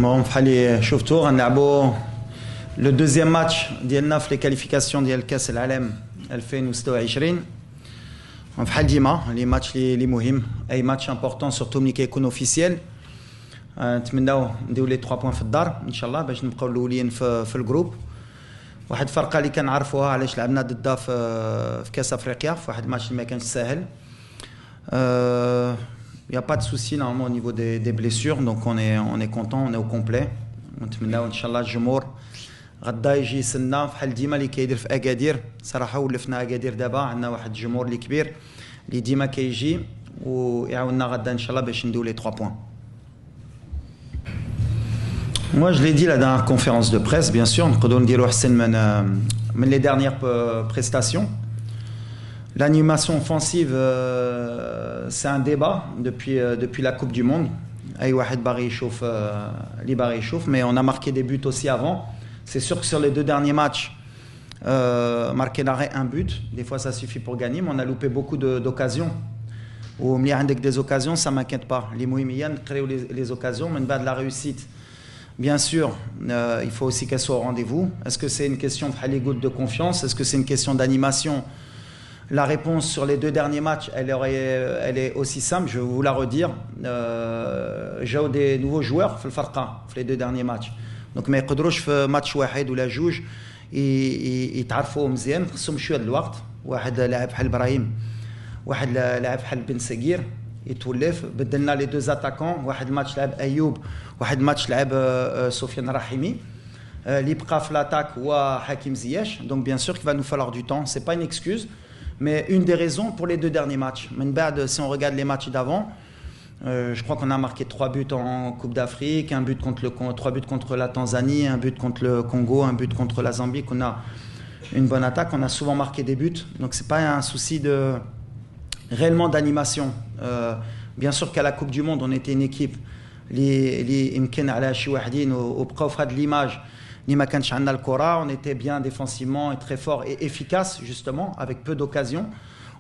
Bon, fallait شفتوا غنلعبوا le deuxième match ديالنا في les qualifications ديال كاس العالم 2026. بحال ديما لي ماتش لي مهم اي ماتش امبورطون سورتو ملي كيكون اوفيسيال. نتمناو نديو لي 3 بوين في الدار ان شاء الله باش نبقاو الاولين في الجروب. واحد الفرقه اللي كنعرفوها علاش لعبنا ضدها في كاس افريقيا في واحد الماتش اللي ما كانش ساهل. Il n'y a pas de souci normalement au niveau des blessures, donc on est content, on est au complet. نتمناو ان شاء الله الجمهور غدا يجي يسنى بحال ديما اللي كيدير في اكادير. صراحه ولفنا اكادير دابا عندنا واحد الجمهور اللي كبير اللي ديما كيجي ويعاوننا غدا ان شاء الله باش نديو لي 3 بوين. Moi je l'ai dit la dernière conférence de presse, bien sûr نقدروا نديروا احسن من les dernières prestations. L'animation offensive, c'est un débat depuis la Coupe du Monde. أي واحد باغي يشوف اللي باغي يشوف, mais on a marqué des buts aussi avant. C'est sûr que sur les 2 derniers matchs, marquer l'arrêt un but, des fois ça suffit pour gagner, mais on a loupé beaucoup d'occasions. Ou ملي عندك des occasions, ça m'inquiète pas. Les مهم هي نكريو les occasions, من بعد la réussite. Bien sûr, il faut aussi qu'elle soit au rendez-vous. Est-ce que c'est une question de goutte de confiance? Est-ce que c'est une question d'animation? La réponse sur les 2 derniers matchs, elle est aussi simple, je vais vous la redire. J'ai des nouveaux joueurs في الفرقة في les 2 derniers matchs. Donc ما يقدروش في ماتش واحد ولا جوج يتعرفوا مزيان, خصهم شويه د الوقت. واحد لاعب بحال ابراهيم, واحد لاعب بحال بن سقير يتولف. بدلنا لي 2 اتاكون, واحد الماتش لعب ايوب, واحد الماتش لعب سفيان رحيمي. اللي بقى في لاتاك هو حكيم زياش. Donc bien sûr qu'il va nous falloir du temps, c'est pas une excuse. Mais une des raisons pour les 2 derniers matchs. Si on regarde les matchs d'avant, je crois qu'on a marqué 3 buts en Coupe d'Afrique, 3 buts contre la Tanzanie, 1 but contre le Congo, 1 but contre la Zambie, qu'on a une bonne attaque. On a souvent marqué des buts. Donc ce n'est pas un souci réellement d'animation. Bien sûr qu'à la Coupe du Monde, on était une équipe qui يمكن على شي واحدين وبقاو في هذه l'image. On était bien défensivement et très fort et efficace justement avec peu d'occasions.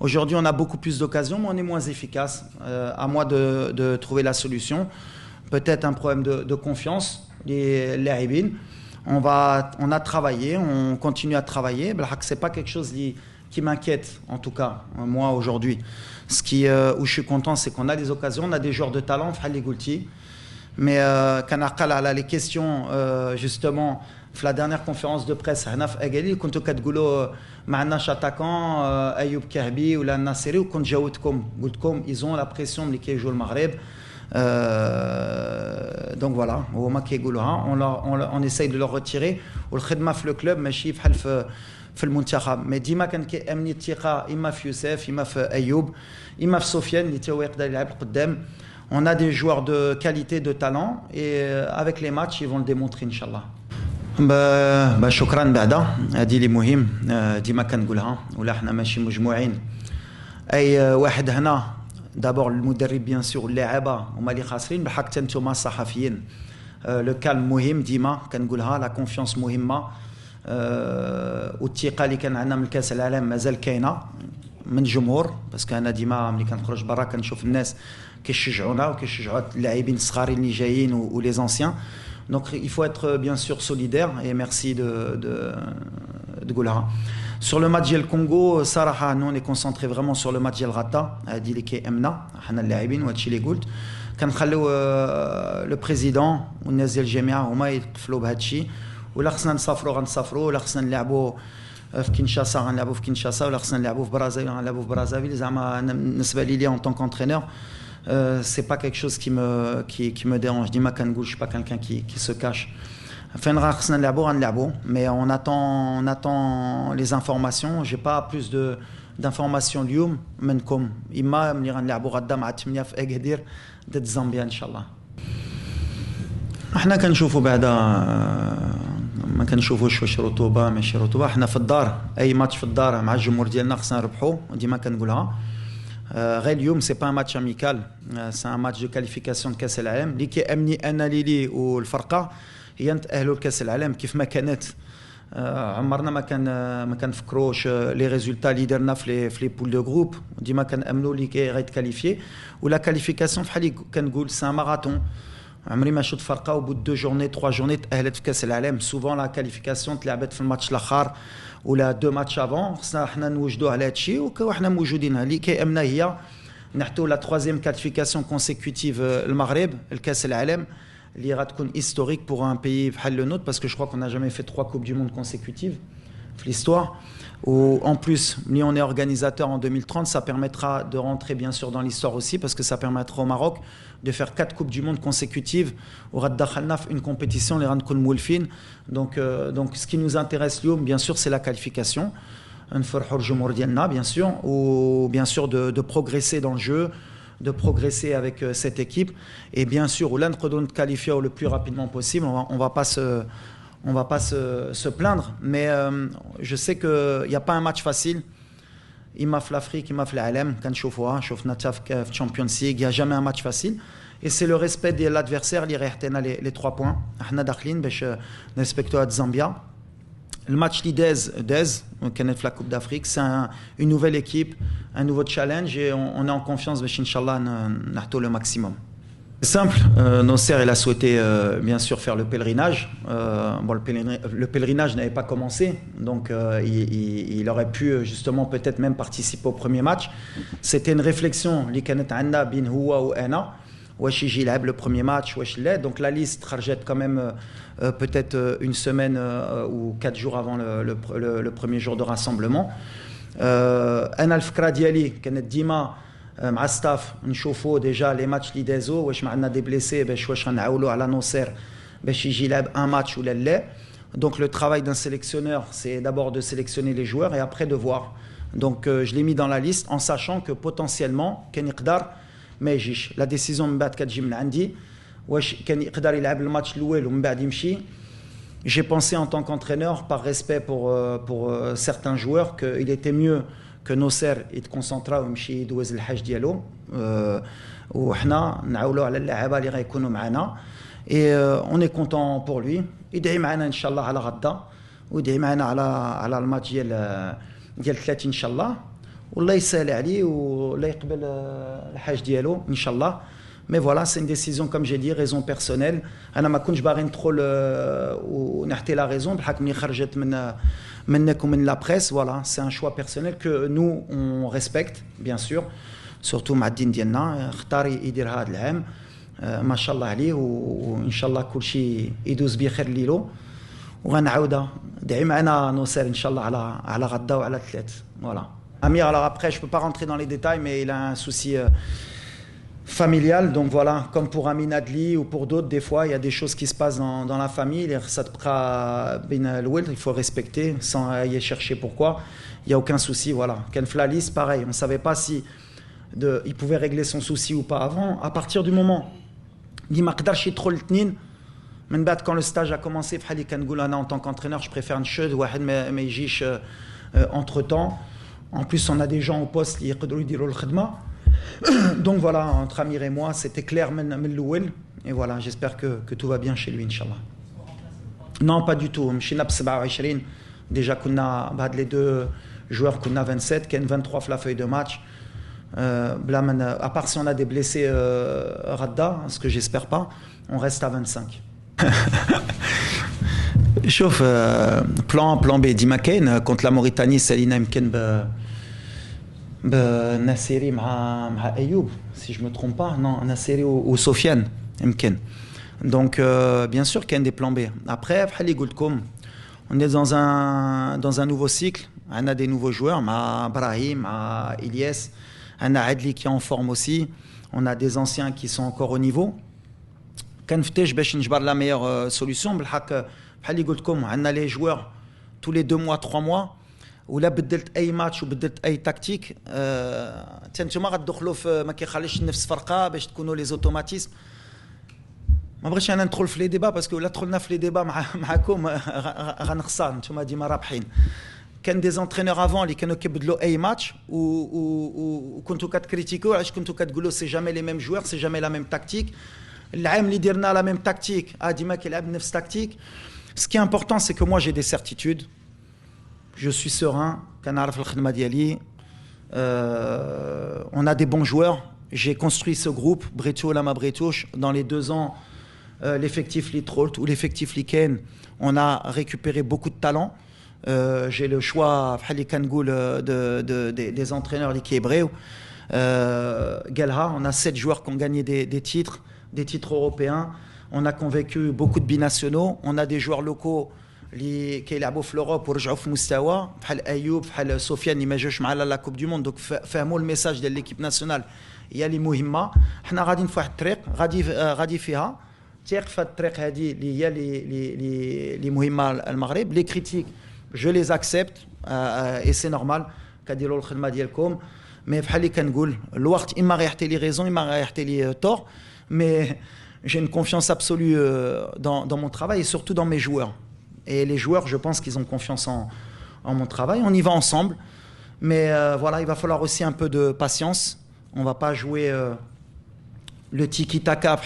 Aujourd'hui on a beaucoup plus d'occasions mais on est moins efficace. À moi de trouver la solution. Peut-être un problème de confiance. Les لاعبين. On a travaillé, on continue à travailler. C'est pas quelque chose qui m'inquiète en tout cas moi aujourd'hui. Où je suis content, c'est qu'on a des occasions, on a des joueurs de talent, Fali Goulti. Mais quand les questions justement في la dernière conférence de presse هنا في اكادير كنتوا كتقولوا ما عندناش اتاكون ايوب كهبي ولا الناصري, وكنت جاوبتكم قلت لكم ils ont la pression ملي كيجوا المغرب. Donc voilà, هما كيقولوها, on essaye de leur retirer. والخدمه في الكلوب ماشي بحال في المنتخب. مي ديما كان كيامني الثقه اما في يوسف اما في ايوب اما في سفيان اللي تا هو يقدر يلعب القدام. On a des joueurs de qualité, de talent, et avec les matchs, ils vont le démontrer, Inch'Allah. شكرا بعدا. هذه اللي مهم ديما كنقولها, ولا حنا ماشي مجموعين. اي واحد هنا دابور المدرب بيان سور واللاعبه هما اللي خاسرين, بالحق حتى نتوما الصحفيين. لو كالم مهم ديما كنقولها, لا كونفيونس مهمه, والثقه اللي كان عندنا من كاس العالم مازال كاينه من الجمهور. باسكو انا ديما ملي كنخرج برا كنشوف الناس كيشجعونا وكيشجعوا اللاعبين الصغارين اللي جايين و les anciens. Donc il faut être bien sûr solidaire et merci de قولها. Sur le match ديال الكونغو صراحه nous on est concentré vraiment sur le match ديال غدا. هذه اللي كيامنا حنا اللاعبين, وهادشي اللي قلت كنخليو لو بريزيدون والناس ديال الجامعه هما يتكفلوا بهادشي. ولا خصنا نسافروا غنسافروا, ولا خصنا نلعبوا في كينشاسا غنلعبوا في كينشاسا, ولا خصنا نلعبوا في برازيل غنلعبوا في برازيل. زعما بالنسبه لي en tant qu'entraîneur, c'est pas quelque chose qui me dérange. ديما كنقول, je suis pas quelqu'un qui se cache. فين خصنا نلعبوا غنلعبوا, mais on attend les informations. J'ai pas plus d'informations اليوم منكم. اما ملي غنلعبوا غدا مع 8 في اكادير ضد زامبيا ان شاء الله. احنا كنشوفوا بعدا ما كنشوفوش واش رطوبه ماشي رطوبه. احنا في الدار, اي ماتش في الدار مع الجمهور ديالنا خصنا نربحوا, ديما كنقولها. غير اليوم سي با ماتش اميكال, سي ان ماتش دو كاليفيكاسيون كاس العالم اللي كيامني انا ليلي والفرقه هي نتاهلوا لكاس العالم كيف ما كانت. عمرنا ما كنفكروش لي ريزولتا اللي درنا في لي بول دو جروب, ديما كنامنوا اللي غيتكاليفي. ولا كاليفيكاسيون بحال كنقول سي ان ماراثون. عمري ما شفت فرقه au bout de 2 journées 3 journées تاهلت في كاس العالم. souvent la qualification تلعبت في الماتش الاخر ولا 2 ماتش avant. خصنا حنا نوجدوا على هذا الشيء وحنا موجودين. اللي كيامنا هي نحتو لا 3e qualification consécutive المغرب الكاس العالم اللي غتكون historique pour un pays بحال le nôtre, parce que je crois qu'on n'a jamais fait 3 coupes du monde consécutives في l'histoire. Ou en plus, si on est organisateur en 2030, ça permettra de rentrer bien sûr dans l'histoire aussi, parce que ça permettra au Maroc de faire 4 Coupes du Monde consécutives. Au Raddakhalnaf, une compétition, les Rankoun Moulfin. Donc, ce qui nous intéresse, bien sûr, c'est la qualification. Bien sûr, ou bien sûr de progresser dans le jeu, de progresser avec cette équipe. Et bien sûr, l'un de qualifier le plus rapidement possible. On va pas se plaindre, mais je sais qu'il n'y a pas un match facile. Il m'a fait l'Afrique, il m'a fait l'Alem, quand je vois Champions League, il n'y a jamais un match facile. Et c'est le respect de l'adversaire, les 3 points. On respecte la Zambia. Le match Dez, qui est la Coupe d'Afrique, c'est une nouvelle équipe, un nouveau challenge, et on est en confiance, Inch'Allah, nous le maximum. C'est simple, Nasser il a souhaité bien sûr faire le pèlerinage. Le pèlerinage n'avait pas commencé, donc il aurait pu justement peut-être même participer au premier match. C'était une réflexion, le premier match, donc la liste rejette quand même peut-être une semaine ou 4 jours avant le premier jour de rassemblement. Alf Kradiali, Kenneth Dima, مع ستاف نشوفوا ديجا لي ماتش اللي دازو واش معنا دي بليسي باش واش غنعاولوا على نصير باش يجي يلعب ان ماتش ولا لا. Donc le travail d'un sélectionneur, c'est d'abord de sélectionner les joueurs et après de voir. Donc je l'ai mis dans la liste en sachant que potentiellement كان يقدر ما يجيش. La décision من بعد كتجي من عندي واش كان يقدر يلعب الماتش الاول ومن بعد يمشي. J'ai pensé en tant qu'entraîneur, par respect pour certains joueurs, qu'il était mieux que Nasser يتكونسونطرا ويمشي يدوز الحاج ديالو وحنا نعاولوا على اللاعبه اللي غيكونوا معنا. Et on est content pour lui. يدعي معنا ان شاء الله على غدا ويدعي معنا على الماتش ديال 30 ان شاء الله, والله يسهل عليه والله يقبل الحاج ديالو ان شاء الله. Mais voilà, c'est une décision, comme j'ai dit, raison personnelle. أنا ما كنتش باغي ندخل ونحكي la raison بحكم اللي خرجت منك ومن la presse. Voilà, c'est un choix personnel que nous on respecte bien sûr, surtout مع الدين ديالنا. اختار يدير هذا العام ما شاء الله عليه, وان شاء الله كل شيء يدوز بخير ليلو وغنعاودها. دعي معنا نصير ان شاء الله على غدا وعلى 3. Voilà. Amir, alors après je peux pas rentrer dans les détails, mais il a un souci familial, donc voilà, comme pour Amin Adli ou pour d'autres, des fois il y a des choses qui se passent dans la famille, il faut respecter sans aller chercher pourquoi, il n'y a aucun souci, voilà. Ken Flalis, pareil, on ne savait pas si il pouvait régler son souci ou pas avant. À partir du moment quand le stage a commencé, en tant qu'entraîneur, je préfère une chose entre temps. En plus, on a des gens au poste qui peuvent dire le khidma. Donc voilà, entre Amir et moi, c'était clair et voilà, j'espère que tout va bien chez lui, Inch'Allah. Non, pas du tout. Déjà, les 2 joueurs, qu'on a 27, qui a 23 la feuille de match. À part si on a des blessés Radda, ce que j'espère pas, on reste à 25. Chauffe, plan B, Dimaken contre la Mauritanie, Salina Mken Nasseri مع Ayoub, si je me trompe pas, non, Nasseri ou Sofiane Mken. Donc bien sûr qu'il y a des plans B. Après, on est dans un nouveau cycle, on a des nouveaux joueurs, Brahim, Ilyes, on a Adli qui est en forme aussi, on a des anciens qui sont encore au niveau. Quand la meilleure solution, on a les joueurs tous les 2 mois, 3 mois. ولا بدلت اي ماتش وبدلت اي تكتيك انتوما غتدخلوا في ما كيخليش نفس فرقه باش تكونوا لي زوتوماتيزم. ما بغيتش انا ندخل في لي ديبا باسكو الا دخلنا في لي ديبا معكم غنخسر. انتوما ديما رابحين. كان دي زونترينور افون اللي كانوا كيبدلوا اي ماتش وكنتوا كتكريتيكو علاش كنتوا كتقولوا سي جامي لي ميم جوار, سي جامي لا ميم تاكتيك. العام اللي درنا لا ميم تاكتيك ديما كيلعب نفس تاكتيك. Ce qui est important, c'est que moi j'ai des certitudes. Je suis serein, on a des bons joueurs. J'ai construit ce groupe, Bretouch, Lama Bretouch. Dans les 2 ans, l'effectif Litrolt ou l'effectif Liken, on a récupéré beaucoup de talents. J'ai le choix des entraîneurs Likébré. Galha, on a 7 joueurs qui ont gagné des titres européens. On a convaincu beaucoup de binationaux. On a des joueurs locaux qui يلعبوا في l'Europe ورجعوا في مستوى بحال ايوب بحال سفيان اللي ما جاوش معنا لا كوب دو موند. دونك فهموا الميساج ديال ليكيب ناسيونال هي اللي مهمه. حنا غاديين في واحد الطريق غادي فيها تيق في الطريق هذه اللي هي اللي مهمه المغرب. لي كريتيك جو لي اكسبت اي سي نورمال كديروا الخدمه ديالكم. مي بحال اللي كنقول الوقت اما غيعطي لي ريزون اما غيعطي لي تور. مي j'ai une confiance absolue dans mon travail et surtout dans mes joueurs. Et les joueurs, je pense qu'ils ont confiance en mon travail. On y va ensemble. Mais voilà, il va falloir aussi un peu de patience. On ne va pas jouer le tiki-taka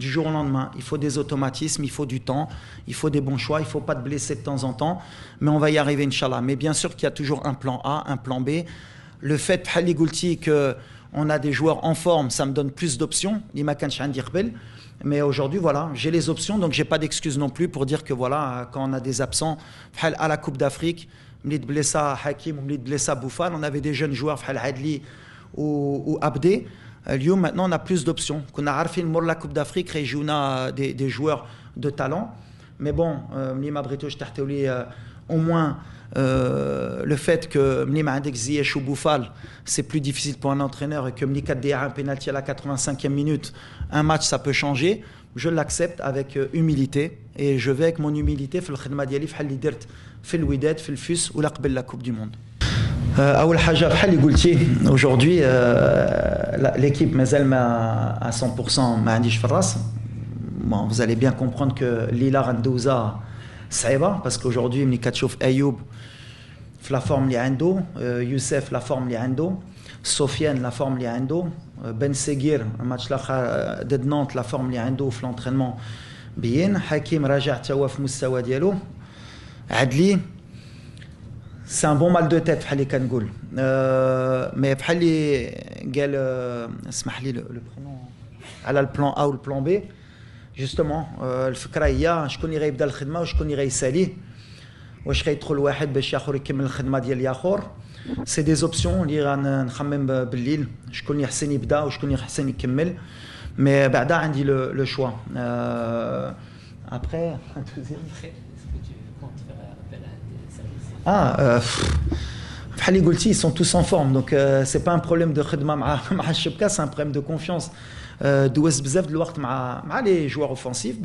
du jour au lendemain. Il faut des automatismes, il faut du temps, il faut des bons choix, il ne faut pas te blesser de temps en temps. Mais on va y arriver, Inch'Allah. Mais bien sûr qu'il y a toujours un plan A, un plan B. Le fait, qu'on a des joueurs en forme, ça me donne plus d'options. Mais aujourd'hui, voilà, j'ai les options, donc j'ai pas d'excuses non plus pour dire que voilà, quand on a des absents, à la Coupe d'Afrique, Mlid Blessa Hakim, Mlid Blessa Bouffal, on avait des jeunes joueurs, Hadli ou Abdé. Maintenant, on a plus d'options. Qu'on a arfin pour la Coupe d'Afrique, on a des joueurs de talent. Mais bon, au moins, le fait que Mlim Andek Ziyech ou Bouffal, c'est plus difficile pour un entraîneur et que Mlikat Déa un penalty à la 85e minute, un match ça peut changer, je l'accepte avec humilité et je vais avec mon humilité faire le khidma diali fhal li dirt fi al-Widad fi al-Fus ou laqbel la Coupe du Monde. أول حاجة بحال اللي قلتي aujourd'hui l'équipe مازال ما à 100% ما عنديش في الراس. Bon, vous allez bien comprendre que Lila Randouza صعيبة parce qu'aujourd'hui ملي كتشوف أيوب في لا فورم اللي عنده يوسف لا فورم اللي عنده سفيان لا فورم اللي عنده بن سيغير الماتش الاخر ضد نونت لا فورم اللي عنده في لونترينمون بيين حكيم راجع حتى هو في المستوى ديالو عدلي سي ان بون مال دو تيت بحال اللي كنقول مي بحال اللي قال اسمح لي لو برونون على البلان ا والبلان بي جوستومون الفكره هي شكون اللي غيبدا الخدمه وشكون اللي غيساليه واش غيدخل واحد باش ياخر يكمل الخدمه ديال الاخر. سي دي زوبسيون اللي غنخمم بالليل شكون اللي يحسن يبدا وشكون اللي يحسن يكمل. مي بعدا عندي لو شوا ابري بحال اللي قلتي sont tous en forme donc c'est pas un problème de خدمه مع الشبكه c'est un problème de confiance. دوزت بزاف د الوقت مع لي جوار اوفنسيف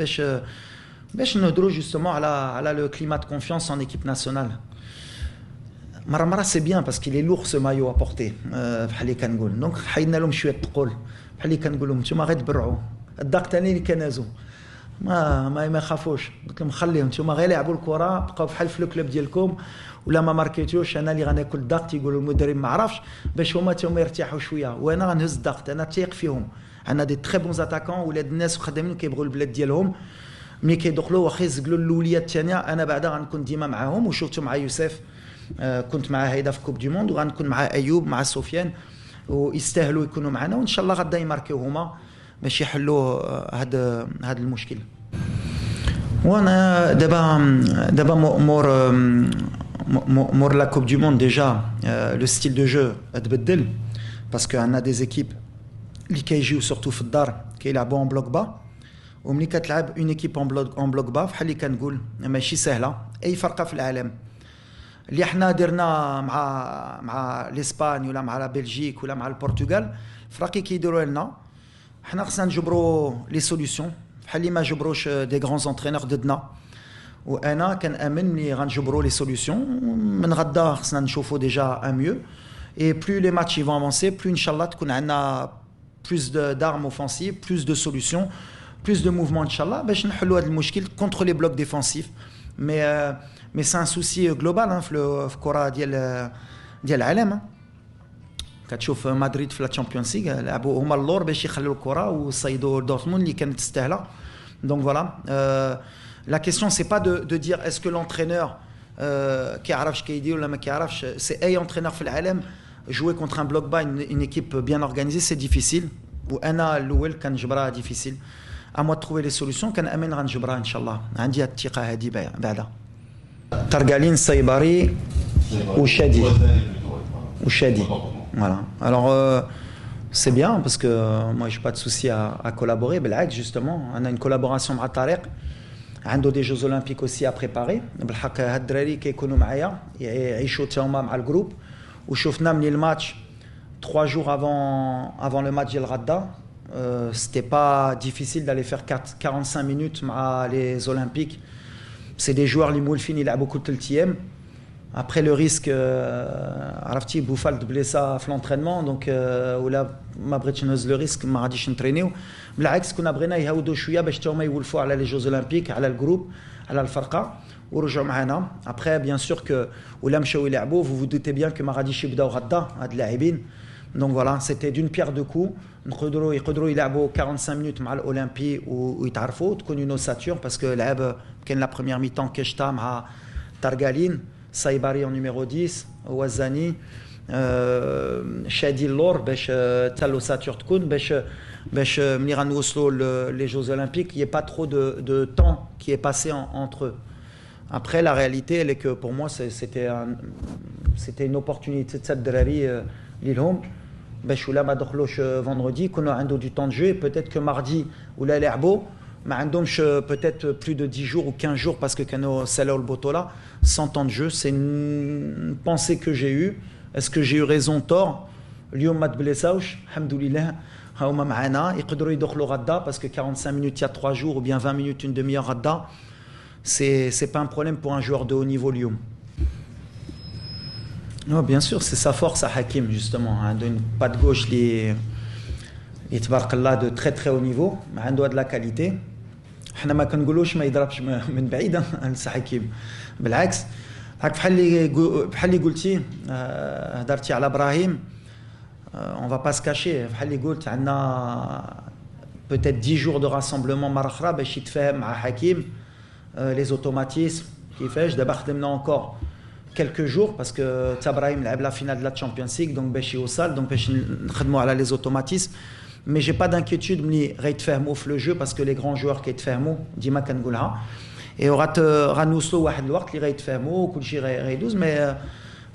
باش نهضروا جوستومون على لو كليما دو كونفيونس en équipe nationale. مرة c'est bien parce qu'il est lourd ce maillot à porter بحال اللي كنقول. دونك حيدنا لهم شويه الثقل بحال اللي كنقول لهم نتوما غير تبرعوا الضغط ثاني اللي كنازو ما يخافوش. قلت لهم خليهم نتوما غير لعبوا الكره بقاو بحال في الكلوب ديالكم ولا ما ماركيتوش انا اللي غناكل الضغط يقولوا المدرب ما عرفش باش هما يرتاحوا شويه وانا غنهز الضغط. انا تيق فيهم عندنا دي تري بونز اتاكون ولاد الناس وخدامين كيبغوا البلاد ديالهم ملي كيدخلوا واخا يزقلوا الاوليه الثانيه انا بعدا غنكون ديما معاهم. وشفتوا مع يوسف كنت مع هيدا في كوب دي موند وغنكون مع ايوب مع سفيان ويستاهلوا يكونوا معنا وان شاء الله غدا يماركيو هما باش يحلوا هذا المشكل. وانا دابا مور لا كوب دي موند ديجا لو ستيل دو جو تبدل باسكو عندنا دي زيكيب اللي كيجيو سورتو في الدار كيلعبوا اون بلوك با وملي كتلعب اون ايكيب اون بلوك با بحال اللي كنقول ماشي سهله. اي فرقه في العالم اللي حنا درنا مع الاسبان ولا مع بلجيك ولا مع البرتغال فراقي كيديروا لنا حنا خصنا نجبروا لي سوليوشن بحال اللي ما جبروش دي غران زونترينور ضدنا. وانا كنامن ملي غنجبروا لي سوليوشن من غدا خصنا نشوفوا ديجا ان ميو اي بلو لي ماتش يفون افونسي بلو ان شاء الله تكون عندنا plus d'armes offensives, plus de solutions, plus de mouvements, Inch'Allah, باش نحلوا هذا المشكل contre les blocs défensifs. Mais c'est un souci global في الكرة ديال العالم. كتشوف مدريد في لا تشامبيونز ليغ لعبوا هما اللور باش يخلوا الكرة وصيدوا دورتموند اللي كانت تستاهلها. Donc voilà, la question c'est pas de dire est-ce que l'entraîneur كيعرفش كيدير ولا ما كيعرفش. C'est اي entraîneur في العالم jouer contre un bloc bas, une équipe bien organisée, c'est difficile. وانا الاول كنجبرها difficile à moi de trouver les solutions كنامن غنجبرها ان شاء الله عندي الثقه هذه بعدا ترقالين سايباري وشادي voilà alors c'est bien parce que moi j'ai pas de souci à collaborer بالعكس justement on a une collaboration مع طارق عنده des jeux olympiques aussi à préparer بالحق هاد الدراري كيكونوا معايا يعيشوا حتى هما مع الجروب وشوفنا من الماتش 3 jours avant le match ديال غدا c'était pas difficile d'aller faire 45 minutes مع les olympiques c'est des joueurs اللي مولفين يلعبوا كل 3 ايام après le risque عرفتي بوفال بليسا في l'entraînement donc ولا ما بغيتش نهز لو ريسك ما غاديش نترينيو بالعكس كنا بغينا يهودوا شويه باش حتى هما يولفوا على لي جوز اولمبيك على الجروب على الفرقه ورجعوا معنا après bien sûr que ولا مشاو يلعبوا vous vous doutez bien que ما غاديش يبداو غدا هاد اللاعبين donc voilà c'était d'une pierre deux coups يقدروا يلعبوا 45 minutes مع الاولمبي ويتعرفوا تكون une ossature parce que لعب كان la première mi-temps كشتا مع ترقالين سايباري en numéro 10 وزاني شادي اللور باش حتى l'ossature تكون باش ملي غنوصلوا les Jeux Olympiques il y a pas trop de temps qui est passé entre eux. Après la réalité elle est que pour moi c'était une opportunité de cette الدراري ليهم باش ولا ما دخلوش vendredi كنا عنده du temps de jeu et peut-être que mardi ولا لعبوا ما عندهمش peut-être plus de 10 jours ou 15 jours parce que كانوا سالوا البطولة sans temps de jeu c'est une pensée que j'ai eue. Est-ce que j'ai eu raison tort اليوم ما تبليساوش الحمد لله هما معنا يقدروا يدخلوا غدا parce que 45 minutes il y a 3 jours ou bien 20 minutes une demi-heure غدا c'est pas un problème pour un joueur de haut niveau اليوم. Non, bien sûr, c'est sa force à Hakim justement, hein, d'une patte gauche qui est là de très très haut niveau, mais il a de la qualité. حنا ما كنقولوش ما يضربش من بعيد نسى حكيم بالعكس هاك بحال اللي قلتي هضرتي على ابراهيم on va pas se cacher بحال اللي قلت عندنا peut-être 10 jours de rassemblement مره اخرى باش يتفاهم مع حكيم les automatismes كيفاش دابا خدمنا encore quelques jours parce que Tabrahim لعب la finale de la Champions League donc باش يوصل donc باش نخدموا على les automatismes. Mais j'ai pas d'inquiétude ملي غيتفاهموا في لو جو باسكو لي غران جوار كيتفاهموا ديما كنقولها اي غنوصلوا واحد الوقت اللي غيتفاهموا وكل شيء غيدوز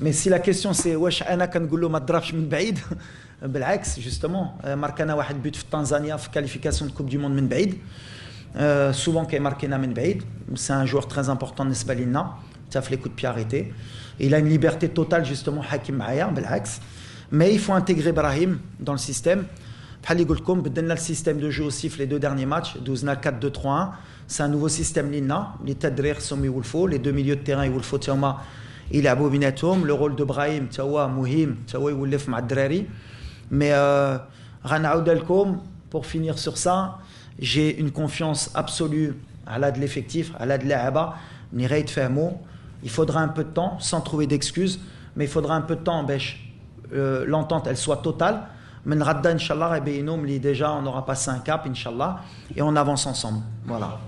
مي سي لا كيسيون سي واش انا كنقول له ما تضربش من بعيد بالعكس جوستومون ماركانا واحد بيت في تنزانيا في كاليفيكاسيون كوب دي موند من بعيد سوفون كيماركينا من بعيد سي ان جوار تري امبورطون بالنسبه لينا حتى في لي كود بي اريتي il a une liberté totale justement حكيم معايا بالعكس mais il faut intégrer Brahim dans le système. بحال اللي قلت لكم بدلنا السيستيم دو جو اوسي في لي دو ديرني ماتش دوزنا 4-2-3-1 سي ان نوفو سيستيم لينا اللي تا الدراري خصهم يولفوا لي دو ميليو دو تيران يولفوا تا هما يلعبوا بيناتهم لو رول دو براهيم تا هو مهم تا هو يولف مع الدراري مي غنعاود لكم بور فينير سور سا جي اون كونفيونس ابسولو على هاد ليفيكتيف على هاد اللاعبه ملي غيتفاهموا il faudra un peu de temps sans trouver d'excuses mais il faudra un peu de temps باش l'entente elle soit totale. من غدا ان شاء الله غيبينوا ملي ديجا on aura passé un cap ان شاء الله et on avance ensemble voilà.